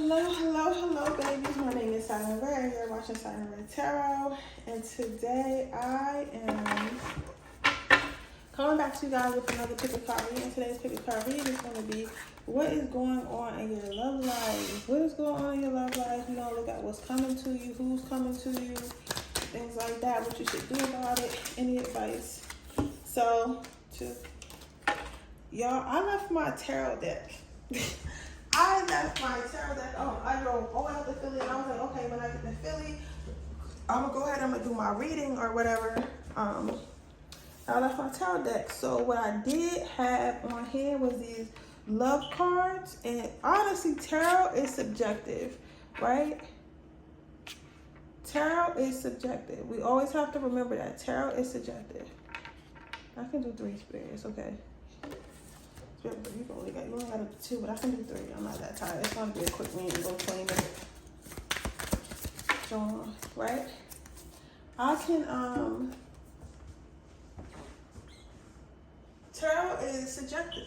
Hello, babies. My name is Silent Ray. You're watching Silent Ray Tarot, and today I am coming back to you guys with another pick a card reading. And today's pick a card reading is going to be what is going on in your love life. What is going on in your love life? You know, look at what's coming to you, who's coming to you, things like that. What you should do about it. Any advice? So, y'all, I left my tarot deck. I left my tarot deck. I drove all out to Philly, and I was like, okay, when I get to Philly, I'm gonna go ahead. I'm gonna do my reading or whatever. I left my tarot deck. So what I did have on hand was these love cards, and honestly, tarot is subjective, right? Tarot is subjective. We always have to remember that tarot is subjective. I can do 3 spirits, okay. You only got to do 2, but I can do 3. I'm not that tired. It's gonna be a quick reading, go 20 minutes. So, right? I can tarot is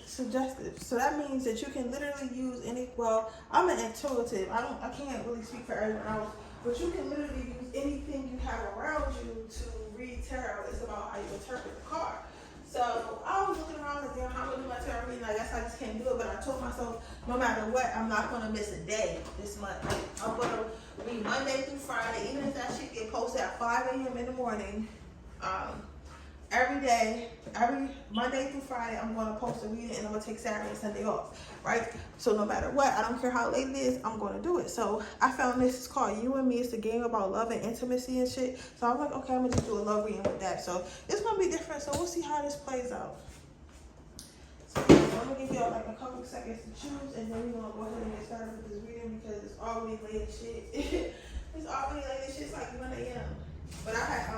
suggestive. So that means that you can literally use any. Well, I'm an intuitive. I can't really speak for everyone else, but you can literally use anything you have around you to read tarot. It's about how you interpret the card. So I was looking around like, how am I gonna do my tarot reading? I guess I just can't do it. But I told myself, no matter what, I'm not gonna miss a day this month. I'm gonna read Monday through Friday, even if that shit get posted at 5 a.m. in the morning. Every day, every Monday through Friday, I'm gonna post a reading, and I'm gonna take Saturday and Sunday off, right? So no matter what, I don't care how late it is, I'm gonna do it. So I found this is called You and Me. It's a game about love and intimacy and shit. So I was like, okay, I'm gonna just do a love reading with that. So it's gonna be different. So we'll see how this plays out. So I'm gonna give y'all like a couple seconds to choose, and then we're gonna go ahead and get started with this reading because it's already late as shit. It's already late as shit. It's like 1 a.m. But I had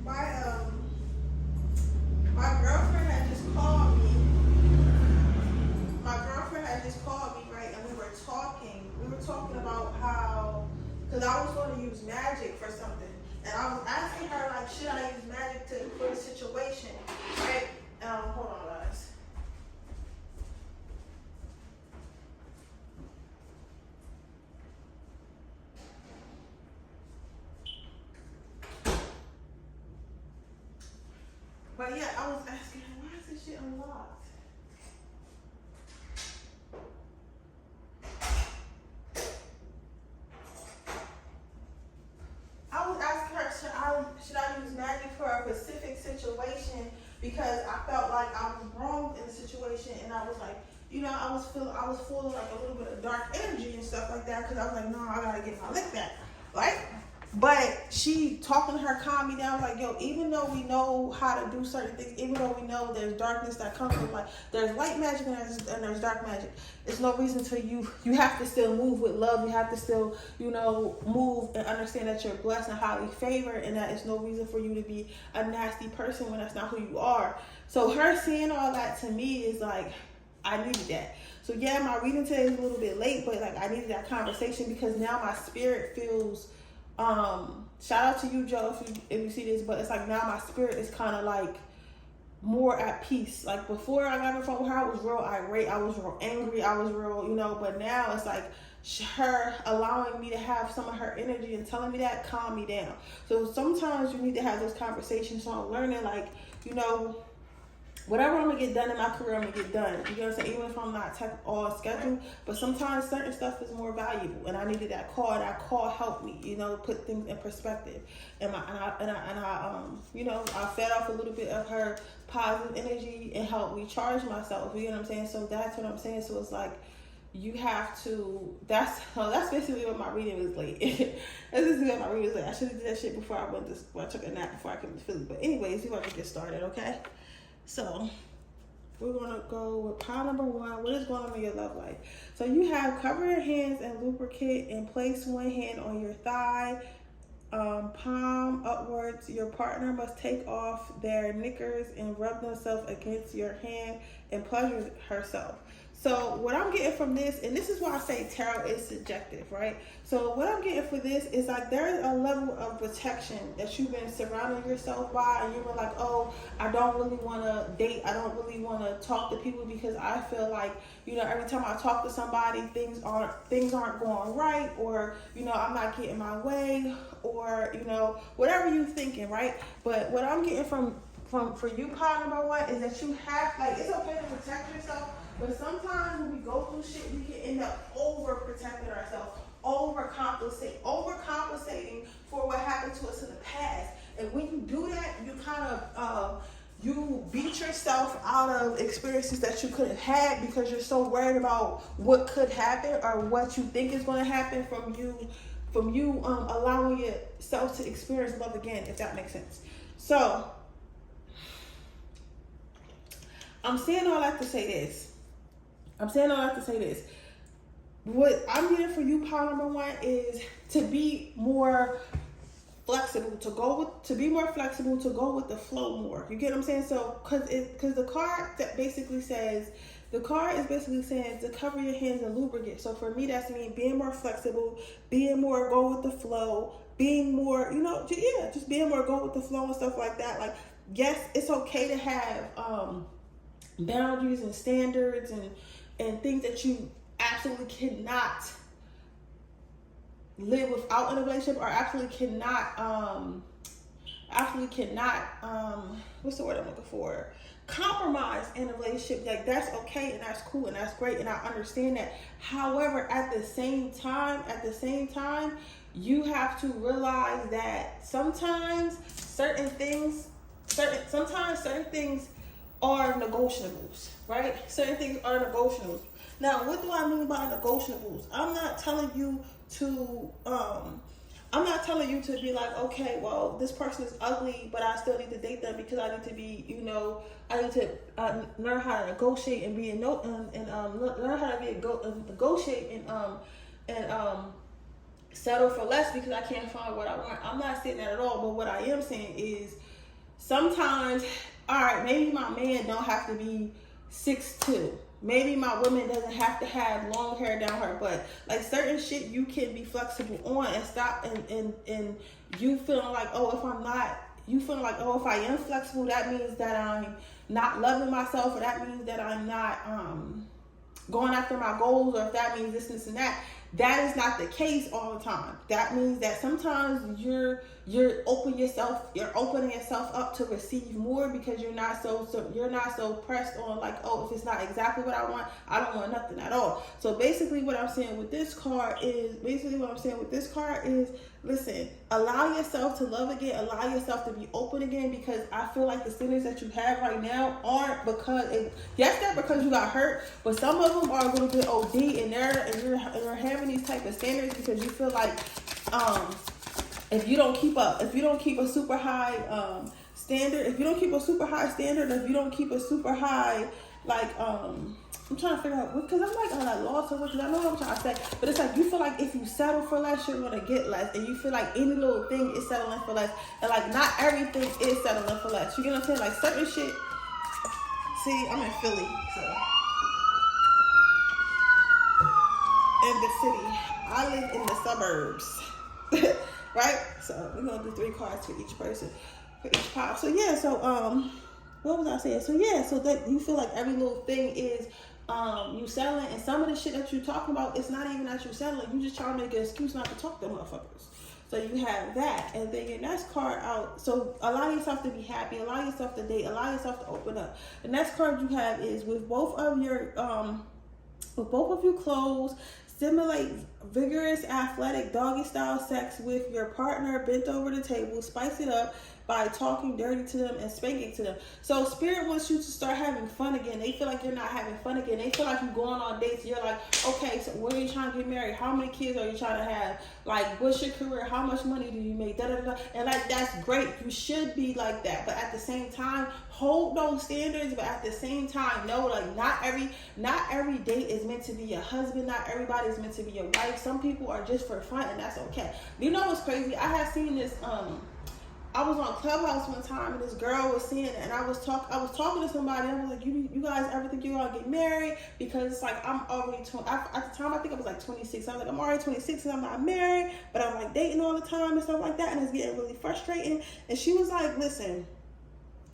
my girlfriend had just called me. Right, and we were talking. About how, because I was going to use magic for something, and I was asking her like, should I use magic for the situation, right? Hold on, guys. But yeah, I was asking her, why is this shit unlocked? I was asking her, should I use magic for a specific situation, because I felt like I was wrong in the situation, and I was like, you know, I was full of like a little bit of dark energy and stuff like that, because I was like, no, I gotta get my lick back, right? But she, talking to her, calmed me down. Like, yo, even though we know how to do certain things, even though we know there's darkness that comes from, like, there's light magic and there's dark magic. There's no reason to you have to still move with love. You have to still, you know, move and understand that you're blessed and highly favored, and that it's no reason for you to be a nasty person when that's not who you are. So her saying all that to me is like, I needed that. So yeah, my reading today is a little bit late, but like I needed that conversation, because now my spirit feels, shout out to you, Joe, if you see this, but it's like now my spirit is kind of like more at peace. Like before I got on the phone with her, I was real irate, I was real angry, I was real, you know, but now it's like her allowing me to have some of her energy and telling me that calm me down. So sometimes you need to have those conversations. So I'm learning, like, you know, whatever I'm gonna get done in my career, I'm gonna get done. You know what I'm saying? Even if I'm not on schedule, but sometimes certain stuff is more valuable, and I needed that call. That call helped me, you know, put things in perspective. And I you know, I fed off a little bit of her positive energy and helped recharge myself. You know what I'm saying? So that's what I'm saying. So it's like, you have to. That's basically what my reading was late. That's basically what my reading was late. I should have did that shit before I took a nap before I came to Philly. But anyways, we're about to get started, okay? So we're gonna go with pile number 1. What is going on in your love life? So you have cover your hands and lubricate, and place one hand on your thigh, palm upwards. Your partner must take off their knickers and rub themselves against your hand and pleasure herself. So what I'm getting from this, and this is why I say tarot is subjective, right? So what I'm getting for this is like there is a level of protection that you've been surrounding yourself by, and you were like, oh, I don't really want to date, I don't really want to talk to people because I feel like, you know, every time I talk to somebody, things aren't going right, or, you know, I'm not getting my way, or, you know, whatever you're thinking, right? But what I'm getting from for you, part number one, is that you have, like, it's okay to protect yourself, but sometimes when we go through shit, we can end up overprotecting ourselves, overcompensating for what happened to us in the past. And when you do that, you kind of you beat yourself out of experiences that you could have had because you're so worried about what could happen or what you think is going to happen from you allowing yourself to experience love again, if that makes sense. So I'm saying all that to say this. What I'm getting for you, part number one, is to be more flexible, to go with the flow more. You get what I'm saying? So, because the card that basically says, the card is basically saying to cover your hands and lubricate. So for me, that's me being more flexible, being more go with the flow, being more, you know, just being more go with the flow and stuff like that. Like, yes, it's okay to have boundaries and standards and things that you absolutely cannot live without in a relationship, or absolutely cannot what's the word I'm looking for? Compromise in a relationship. Like, that's okay and that's cool and that's great, and I understand that. However, at the same time, you have to realize that sometimes certain things are negotiables, right? Certain things are negotiables. Now, what do I mean by negotiables? I'm not telling you to be like, okay, well, this person is ugly, but I still need to date them because I need to be, you know, I need to learn how to negotiate and learn how to negotiate and settle for less because I can't find what I want. I'm not saying that at all, but what I am saying is sometimes, all right, maybe my man don't have to be 6'2". Maybe my woman doesn't have to have long hair down her butt. Like, certain shit you can be flexible on and stop and you feeling like, if I am flexible, that means that I'm not loving myself, or that means that I'm not going after my goals, or if that means this and that. That is not the case all the time. That means that sometimes you're opening yourself up to receive more because you're not so pressed on like, if it's not exactly what I want, I don't want nothing at all. So basically what I'm saying with this card is, listen, allow yourself to love again, allow yourself to be open again, because I feel like the standards that you have right now aren't they're because you got hurt, but some of them are a little bit OD, and you're having these type of standards because you feel like if you don't keep a super high standard, if you don't keep a super high like I'm trying to figure out, because I'm like on that loss, because I know what I'm trying to say, but it's like you feel like if you settle for less, you're gonna get less, and you feel like any little thing is settling for less, and like not everything is settling for less. You get what I'm saying? Like, certain shit. See, I'm in Philly, so in the city. I live in the suburbs, right? So we're gonna do 3 cards for each person, for each pile. So yeah, what was I saying? So yeah, so that you feel like every little thing is you settling, and some of the shit that you're talking about, it's not even that you're settling. You just trying to make an excuse not to talk to motherfuckers. So you have that, and then your next card out. So allow yourself to be happy, allow yourself to date, allow yourself to open up. The next card you have is with both of you closed. Stimulate vigorous, athletic, doggy style sex with your partner bent over the table. Spice it up by talking dirty to them and spanking to them. So Spirit wants you to start having fun again. They feel like you're not having fun again. They feel like you're going on dates. You're like, okay, so when are you trying to get married? How many kids are you trying to have? Like, what's your career? How much money do you make? And like, that's great. You should be like that. But at the same time, hold those standards. But at the same time, know, like, not every date is meant to be your husband. Not everybody is meant to be your wife. Some people are just for fun, and that's okay. You know what's crazy? I have seen this I was on Clubhouse one time and this girl was saying it, and I was talking to somebody, and I was like, you guys ever think you're gonna get married? Because it's like, I'm already 20, at the time I think I was like 26. I was like, I'm already 26 and I'm not married, but I'm like dating all the time and stuff like that, and it's getting really frustrating. And she was like, listen,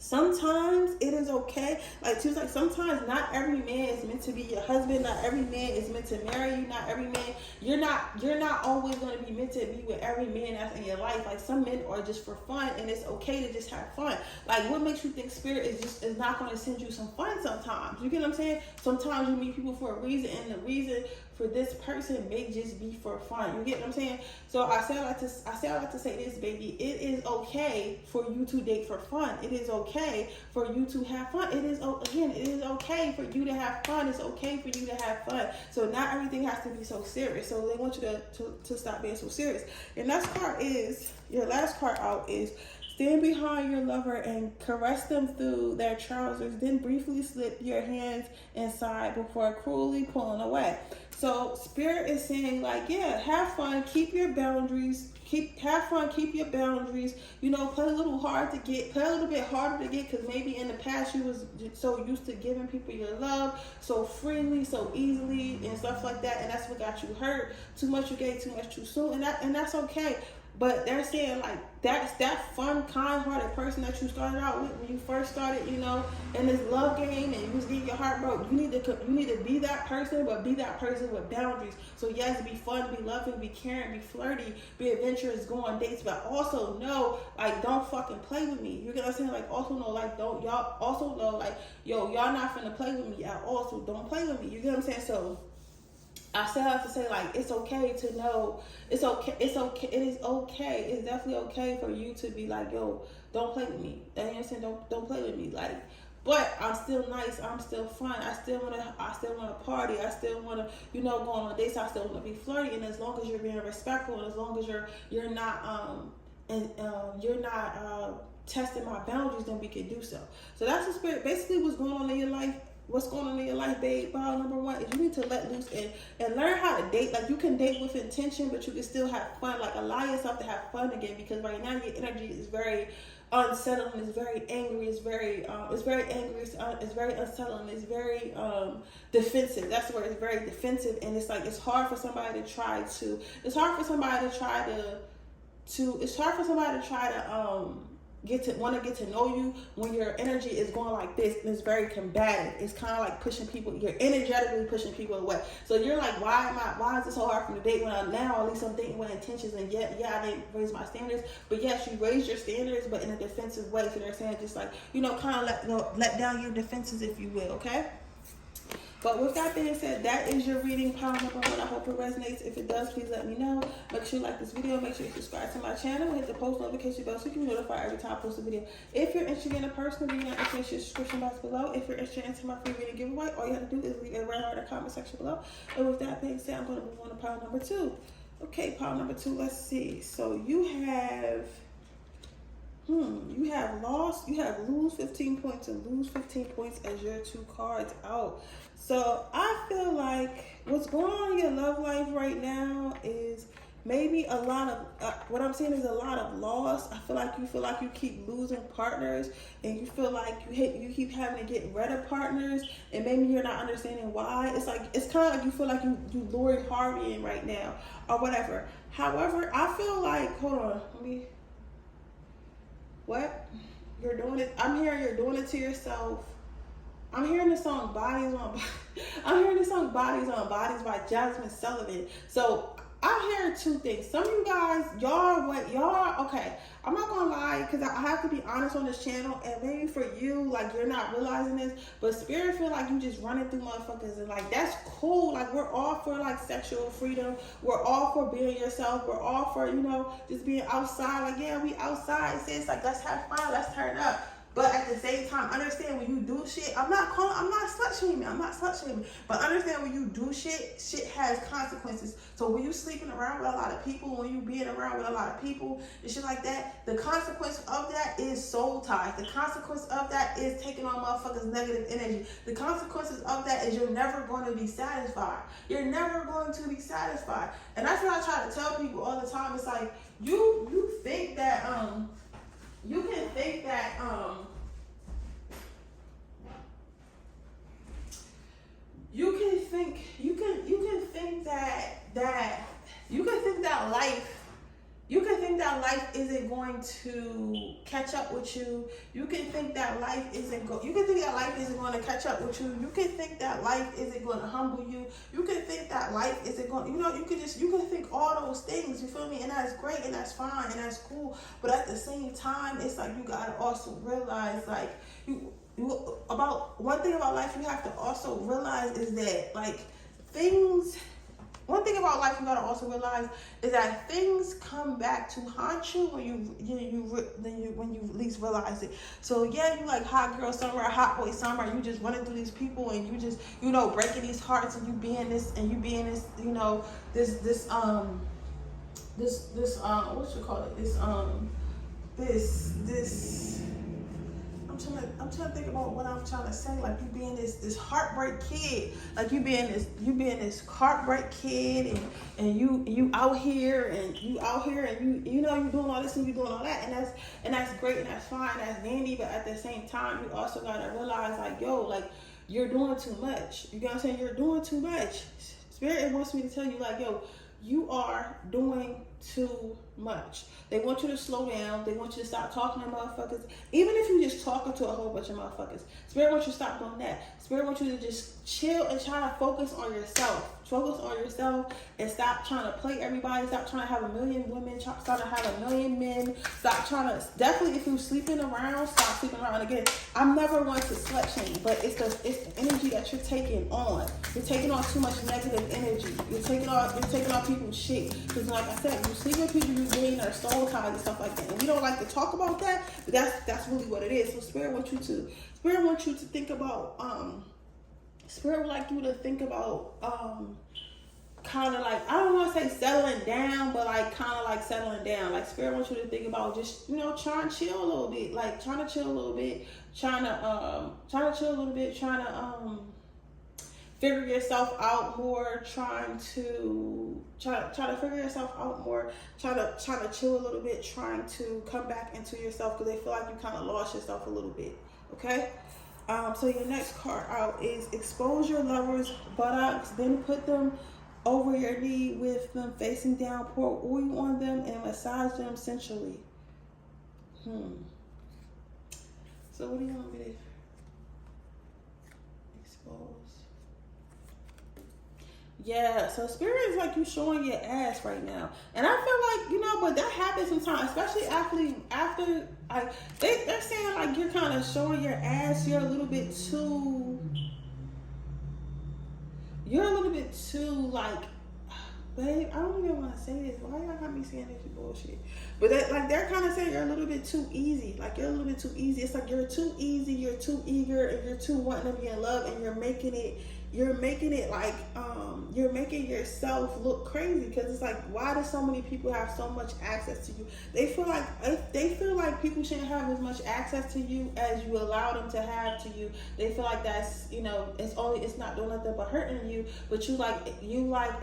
sometimes it is okay. Like, she was like, sometimes not every man is meant to be your husband. Not every man is meant to marry you. Not every man, you're not always going to be meant to be with every man that's in your life. Like, some men are just for fun, and it's okay to just have fun. Like, what makes you think spirit is not going to send you some fun sometimes? You get what I'm saying? Sometimes you meet people for a reason, and the reason for this person may just be for fun. You get what I'm saying? So I say I like to say this, baby. It is okay for you to date for fun. It is okay for you to have fun. It is okay for you to have fun. It's okay for you to have fun. So not everything has to be so serious. So they want you to stop being so serious. Your last part out is stand behind your lover and caress them through their trousers, then briefly slip your hands inside before cruelly pulling away. So spirit is saying, like, yeah, have fun, keep your boundaries, have fun, keep your boundaries, you know, play a little bit harder to get, because maybe in the past you was so used to giving people your love so freely, so easily, and stuff like that, and that's what got you hurt. Too much you gave too much too soon, and that's okay. But they're saying, like, that's that fun, kind-hearted person that you started out with when you first started, you know, in this love game, and you was getting your heart broke. You need to be that person, but be that person with boundaries. So yes, be fun, be loving, be caring, be flirty, be adventurous, go on dates, but also know, like, don't fucking play with me. You get what I'm saying? Like, also know, like, y'all not finna play with me at all. So don't play with me. You get what I'm saying? So I still have to say, like, it's okay to know, it is okay, it's definitely okay for you to be like, yo, don't play with me. You know what I'm saying? Don't play with me. Like, but I'm still nice, I'm still fun, I still wanna party, I still wanna, you know, go on dates, I still wanna be flirty, and as long as you're being respectful, and as long as you're not testing my boundaries, then we can do so. So that's the spirit. Basically, what's going on in your life. What's going on in your life, babe? Pile number one is you need to let loose and learn how to date. Like, you can date with intention, but you can still have fun. Like, allow yourself to have fun again, because right now your energy is very unsettling. It's very angry. It's very angry. It's very unsettling. It's very defensive. That's where it's very defensive, and it's like it's hard for somebody to try to get to know you when your energy is going like this, and it's very combative. It's kind of like you're energetically pushing people away. So you're like, why is this so hard for me to date when at least I'm dating with intentions, and I didn't raise my standards, but yes, you raised your standards, but in a defensive way. So they're saying, just like, you know, kind of let down your defenses, if you will, okay? But with that being said, that is your reading, pile number one. I hope it resonates. If it does, please let me know. Make sure you like this video. Make sure you subscribe to my channel. Hit the post notification bell so you can be notified every time I post a video. If you're interested in a personal reading, I can share description box below. If you're interested in my free reading giveaway, all you have to do is leave a red heart in the comment section below. And with that being said, I'm going to move on to pile number two. Okay, pile number two. Let's see. So you have lose 15 points and lose 15 points as your two cards out. So I feel like what's going on in your love life right now is maybe a lot of what I'm seeing is a lot of loss. I feel like you keep losing partners, and you feel like you keep having to get rid of partners, and maybe you're not understanding why. It's kind of like you feel like you Lori Harvey in right now or whatever. However, I feel like, hold on, what? You're doing it. I'm hearing you're doing it to yourself. I'm hearing the song Bodies on Bodies by Jasmine Sullivan. So I hear two things. Some of you guys, y'all, okay, I'm not gonna lie, because I have to be honest on this channel, and maybe for you, like, you're not realizing this, but spirit feel like you just running through motherfuckers, and like, that's cool. Like, we're all for like sexual freedom. We're all for being yourself. We're all for, you know, just being outside. Like, yeah, we outside, sis. Like, let's have fun. Let's turn up. But at the same time, understand when you do shit, I'm not slut shaming, but understand when you do shit has consequences. So when you sleeping around with a lot of people, when you being around with a lot of people and shit like that, the consequence of that is soul ties. The consequence of that is taking on motherfuckers' negative energy. The consequences of that is you're never going to be satisfied. You're never going to be satisfied. And that's what I try to tell people all the time. It's like, you think that, you can think that you can think that life isn't going to catch up with you. You can think that life isn't going to catch up with you. You can think that life isn't going to humble you. You can think that life isn't going, you can think all those things, you feel me? And that's great and that's fine and that's cool. But at the same time, it's like you got to also realize, like, about one thing about life you have to also realize is that, like, one thing about life you gotta also realize is that things come back to haunt you when you least realize it. So yeah, you like hot girl summer, hot boy summer, you just running through these people and you just, breaking these hearts, and you being this, this what you call it, I'm trying to think about what I'm trying to say. Like, you being this heartbreak kid, like you being this heartbreak kid, and you out here and you doing all this and you doing all that, and that's great and that's fine, that's dandy. But at the same time, you also gotta realize, like, yo, like, you're doing too much. You get what I'm saying? You're doing too much. Spirit wants me to tell you, like, yo, you are doing too much. They want you to slow down. They want you to stop talking to motherfuckers. Even if you just talking to a whole bunch of motherfuckers, Spirit wants you to stop doing that. Spirit wants you to just chill and try to focus on yourself. Focus on yourself and stop trying to play everybody. Stop trying to have a million women. Stop trying to have a million men. Stop trying to, definitely if you're sleeping around, stop sleeping around. Again, I'm never one to slut shame, but it's the energy that you're taking on. You're taking on too much negative energy. You're taking on people's shit. Because like I said, you sleep with people, you gain their soul ties and stuff like that. And we don't like to talk about that, but that's really what it is. So Spirit wants you to think about Spirit would like you to think about kind of like, I don't want to say settling down, but like kind of like settling down. Like, Spirit wants you to think about just, trying to chill a little bit, like trying to chill a little bit, trying to figure yourself out more, try to figure yourself out more, try to chill a little bit, trying to come back into yourself, because they feel like you kind of lost yourself a little bit. Okay. So your next card out is expose your lover's buttocks, then put them over your knee with them facing down, pour oil on them and massage them sensually. So what do you want me to expose? Yeah, so Spirit is like you showing your ass right now. And I feel like, but that happens sometimes, especially after like, they're saying like you're kind of showing your ass, you're a little bit too like, babe, I don't even want to say this. Why y'all got me saying this bullshit? But they're kind of saying you're a little bit too easy. Like, you're a little bit too easy. It's like you're too easy, you're too eager, and you're too wanting to be in love, and you're making it like, you're making yourself look crazy, because it's like, why do so many people have so much access to you? They feel like people shouldn't have as much access to you as you allow them to have to you. They feel like that's, it's not doing nothing but hurting you, but you like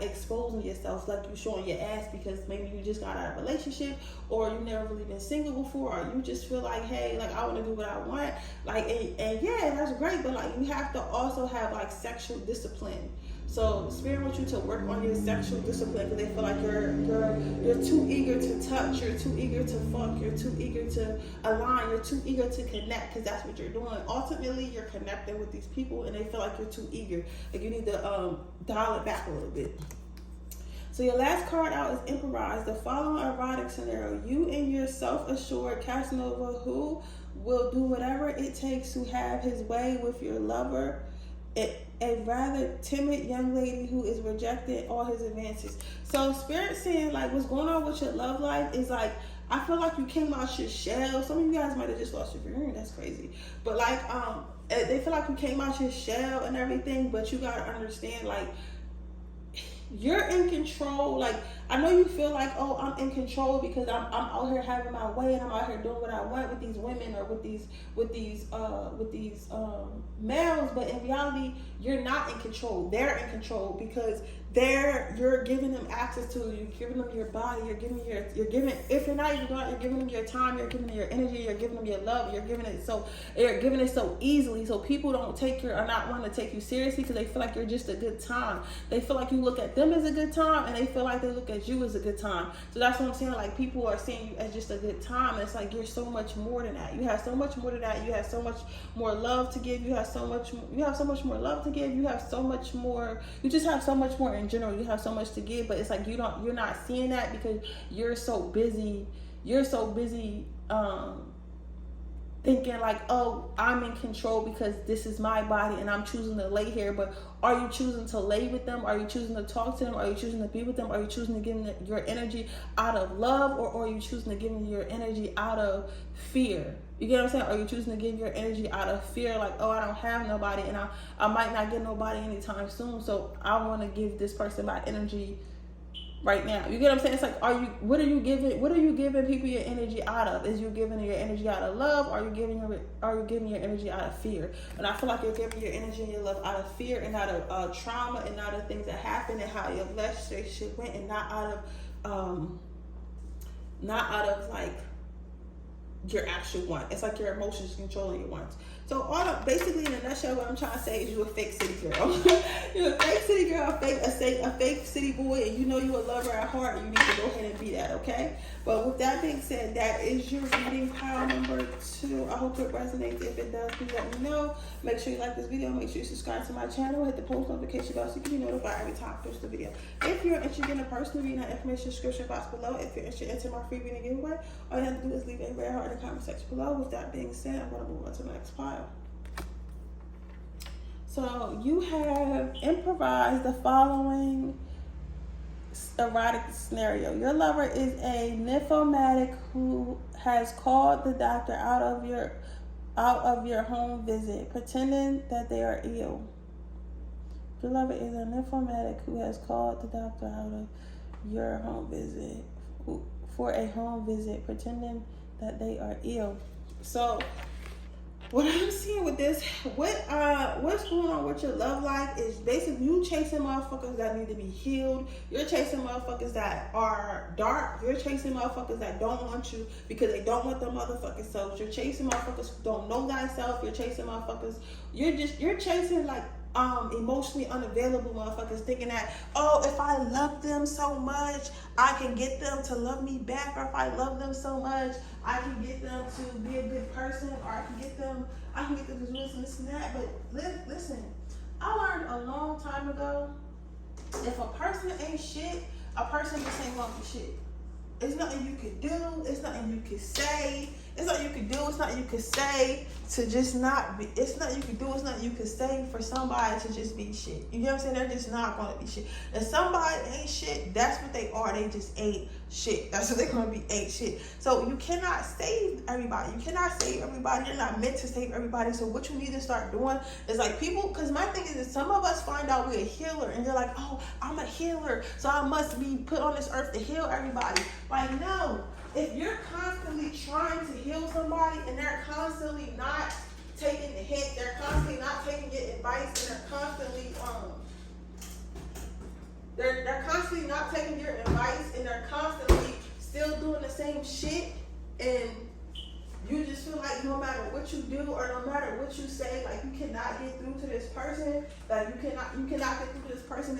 exposing yourself, like you showing your ass, because maybe you just got out of a relationship, or you never really been single before, or you just feel like, hey, like, I want to do what I want, like, and yeah, that's great, but like, you have to also have like sexual discipline. So Spirit wants you to work on your sexual discipline, because they feel like you're too eager to touch, you're too eager to fuck, you're too eager to align, you're too eager to connect, because that's what you're doing. Ultimately, you're connecting with these people, and they feel like you're too eager. Like, you need to dial it back a little bit. So your last card out is improvise. The following erotic scenario: you and your self-assured Casanova who will do whatever it takes to have his way with your lover, a rather timid young lady who is rejecting all his advances. So Spirit saying, like, what's going on with your love life is like, I feel like you came out your shell. Some of you guys might have just lost your hearing. That's crazy. But like, they feel like you came out your shell and everything, but you gotta understand, like, you're in control. Like, I know you feel like, oh, I'm in control because I'm out here having my way, and I'm out here doing what I want with these women, or with these males, but in reality, you're not in control. They're in control, because you're giving them access to, you're giving them your body, you're giving, if you're not even doing it, you're giving them your time, you're giving them your energy, you're giving them your love, you're giving it so easily, so people don't not want to take you seriously because they feel like you're just a good time. They feel like you look at them as a good time, and they feel like they look at you as a good time. So that's what I'm saying, like, people are seeing you as just a good time, and it's like, you're so much more than that. You have so much more than that. You have so much more love to give. You have so much more love to give. You have so much more, you just have so much more in general. You have so much to give, but it's like you're not seeing that because you're so busy thinking like, oh, I'm in control because this is my body and I'm choosing to lay here. But are you choosing to lay with them? Are you choosing to talk to them? Are you choosing to be with them? Are you choosing to give them your energy out of love, or are you choosing to give them your energy out of fear? You get what I'm saying? Are you choosing to give your energy out of fear, like, oh, I don't have nobody, and I might not get nobody anytime soon, so I want to give this person my energy right now. You get what I'm saying? It's like, what are you giving people your energy out of? Is you giving your energy out of love, or are you giving your energy out of fear? And I feel like you're giving your energy and your love out of fear, and out of trauma, and out of things that happened, and how your relationship went, and not out of like your actual want. It's like your emotions controlling your wants. So basically, in a nutshell, what I'm trying to say is you're a fake city girl. You're a fake city girl, a fake city boy, and you know you're a lover at heart, and you need to go ahead and be that, okay? But with that being said, that is your reading pile number 2. I hope it resonates. If it does, please let me know. Make sure you like this video. Make sure you subscribe to my channel. Hit the post notification bell so you can be notified every time I post a video. If you're interested in a personal reading, that information in the description box below. If you're interested in entering my free reading giveaway, all you have to do is leave a red heart in the comment section below. With that being said, I'm going to move on to the next pile. So you have improvised the following erotic scenario. Your lover is a nymphomatic who has called the doctor out of your home visit, pretending that they are ill. Your lover is a nymphomatic who has called the doctor out of your home visit for a home visit, pretending that they are ill. So what I'm seeing with this, what's going on with your love life is basically you chasing motherfuckers that need to be healed. You're chasing motherfuckers that are dark. You're chasing motherfuckers that don't want you because they don't want their motherfucking selves. You're chasing motherfuckers who don't know thyself. You're chasing motherfuckers. You're chasing like emotionally unavailable motherfuckers, thinking that, oh, if I love them so much, I can get them to love me back, or if I love them so much, I can get them to be a good person, or I can get them to do this and that. But listen, I learned a long time ago, if a person ain't shit, a person just ain't gonna be shit. It's nothing you could do. It's nothing you could say. It's nothing you could do. It's nothing you could say to just not be. It's nothing you could do. It's nothing you could say for somebody to just be shit. You know what I'm saying? They're just not going to be shit. If somebody ain't shit, that's what they are. They just ain't shit. That's what they're going to be, ain't shit. So you cannot save everybody. You cannot save everybody. You're not meant to save everybody. So what you need to start doing is like people, because my thing is that some of us find out we're a healer and they're like, oh, I'm a healer, so I must be put on this earth to heal everybody. Like, no. If you're constantly trying to heal somebody and they're constantly not taking the hint, they're constantly not taking your advice, and they're constantly not taking your advice, and they're constantly still doing the same shit, and you just feel like no matter what you do or no matter what you say, like you cannot get through to this person, like you cannot get through to this person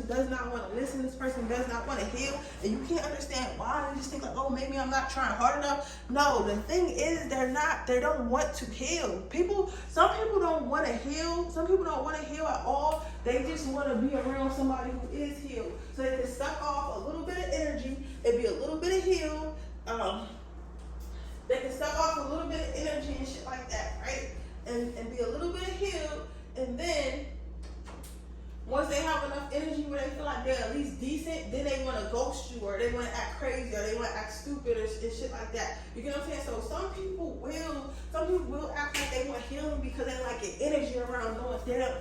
does not want to listen, this person does not want to heal, and you can't understand why. You just think like, oh, maybe I'm not trying hard enough. No, the thing is they don't want to heal. Some people don't want to heal. Some people don't want to heal at all. They just want to be around somebody who is healed. So they can suck off a little bit of energy and be a little bit of healed. They can suck off a little bit of energy and shit like that, right? And be a little bit healed. And then, once they have enough energy where they feel like they're at least decent, then they want to ghost you, or they want to act crazy, or they want to act stupid, and shit like that. You get what I'm saying? So some people will act like they want healing because they like your energy around knowing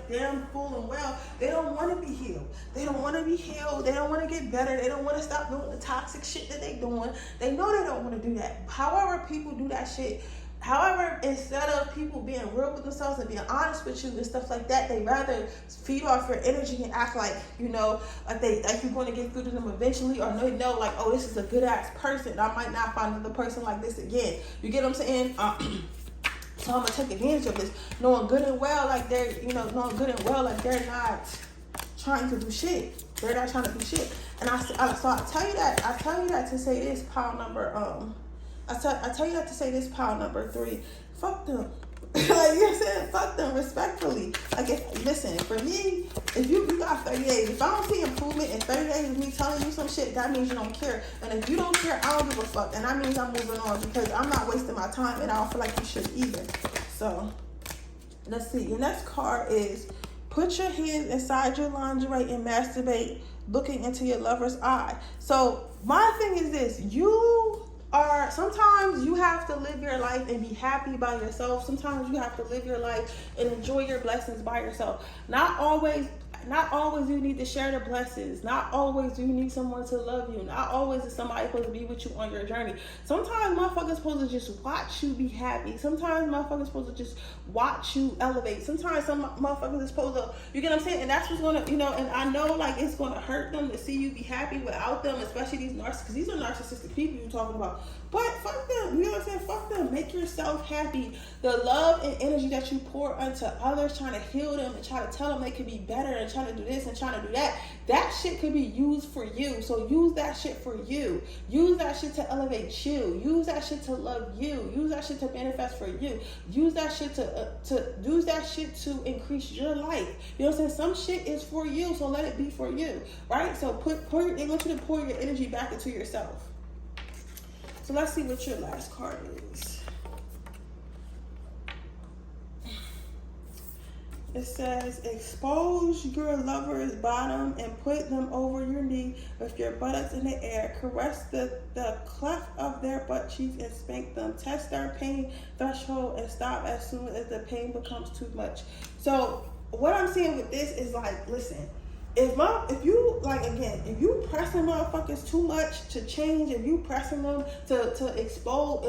damn full and well they don't want to be healed. They don't want to be healed. They don't want to get better. They don't want to stop doing the toxic shit that they doing. They know they don't want to do that. However people do that shit, However, instead of people being real with themselves and being honest with you and stuff like that, they rather feed off your energy and act like, you know, like you're going to get through to them eventually, or they know like, oh, this is a good ass person. I might not find another person like this again. You get what I'm saying? So I'm gonna take advantage of this, knowing good and well like they're not trying to do shit. They're not trying to do shit. And I tell you that to say this, pile number I tell you that to say this, pile number 3. Fuck them. Like, you know what I'm saying? Fuck them respectfully. Like, listen, for me, if you got 30 days, if I don't see improvement in 30 days of me telling you some shit, that means you don't care. And if you don't care, I don't give a fuck. And that means I'm moving on, because I'm not wasting my time, and I don't feel like you should either. So, let's see. Your next card is put your hands inside your lingerie and masturbate, looking into your lover's eye. So, my thing is this. Sometimes you have to live your life and be happy by yourself. Sometimes you have to live your life and enjoy your blessings by yourself. Not always do you need to share the blessings. Not always do you need someone to love you. Not always is somebody supposed to be with you on your journey. Sometimes motherfuckers supposed to just watch you be happy. Sometimes motherfuckers supposed to just watch you elevate. Sometimes some motherfuckers is supposed to, you get what I'm saying? And that's what's gonna, and I know like it's gonna hurt them to see you be happy without them, especially these narcissists, because these are narcissistic people you're talking about. But fuck them, you know what I'm saying? Fuck them. Make yourself happy. The love and energy that you pour onto others, trying to heal them and try to tell them they could be better and trying to do this and trying to do that, that shit could be used for you. So use that shit for you. Use that shit to elevate you. Use that shit to love you. Use that shit to manifest for you. Use that shit to use that shit to increase your life. You know what I'm saying? Some shit is for you, so let it be for you, right? So they want you to pour your energy back into yourself. So let's see what your last card is. It says, expose your lover's bottom and put them over your knee with your buttocks in the air. Caress the cleft of their butt cheeks and spank them. Test their pain threshold and stop as soon as the pain becomes too much. So what I'm saying with this is like, listen, if you pressing motherfuckers too much to change, if you pressing them to expose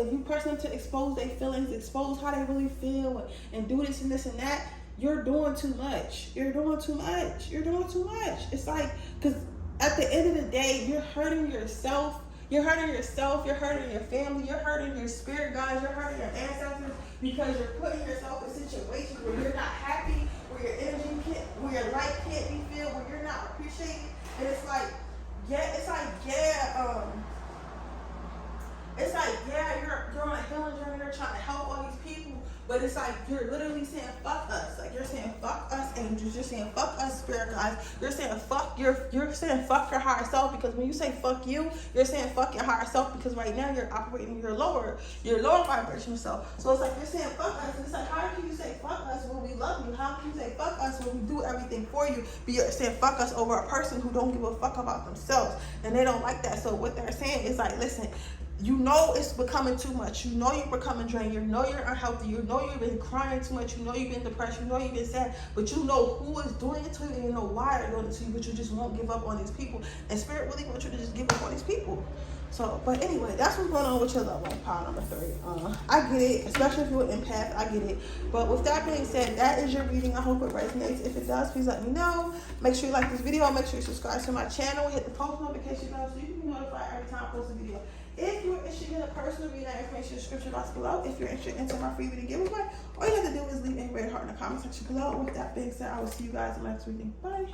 their feelings, expose how they really feel, and do this and this and that, you're doing too much. You're doing too much. You're doing too much. It's like, because at the end of the day, you're hurting yourself. You're hurting yourself. You're hurting your family. You're hurting your spirit guides. You're hurting your ancestors, because you're putting yourself in situations where you're not happy, where your energy where your light can't be filled, where you're not appreciated. And it's like, you're on a healing journey. You're trying to help all these people, but it's like you're literally saying fuck us. Like, you're saying fuck us angels. You're saying fuck us spirit guides. You're saying saying fuck your higher self, because when you say fuck you, you're saying fuck your higher self, because right now you're operating your lower vibrational self. So it's like you're saying fuck us, and it's like, how can you say fuck us when we love you? How can you say fuck us when we do everything for you, but you're saying fuck us over a person who don't give a fuck about themselves, and they don't like that. So what they're saying is like, listen, you know it's becoming too much. You know you're becoming drained. You know you're unhealthy. You know you've been crying too much. You know you've been depressed. You know you've been sad. But you know who is doing it to you, and you know why they're doing it to you, but you just won't give up on these people. And Spirit really wants you to just give up on these people. So, but anyway, that's what's going on with your loved one, pile number 3. I get it, especially if you're an empath, I get it. But with that being said, that is your reading. I hope it resonates. If it does, please let me know. Make sure you like this video. Make sure you subscribe to my channel. Hit the post notification bell so you can be notified every time I post a video. If you're interested in a personal reading, information in the description box below. If you're interested in my free reading giveaway, all you have to do is leave a red heart in the comment section below. With that being said, I will see you guys in the next reading. Bye.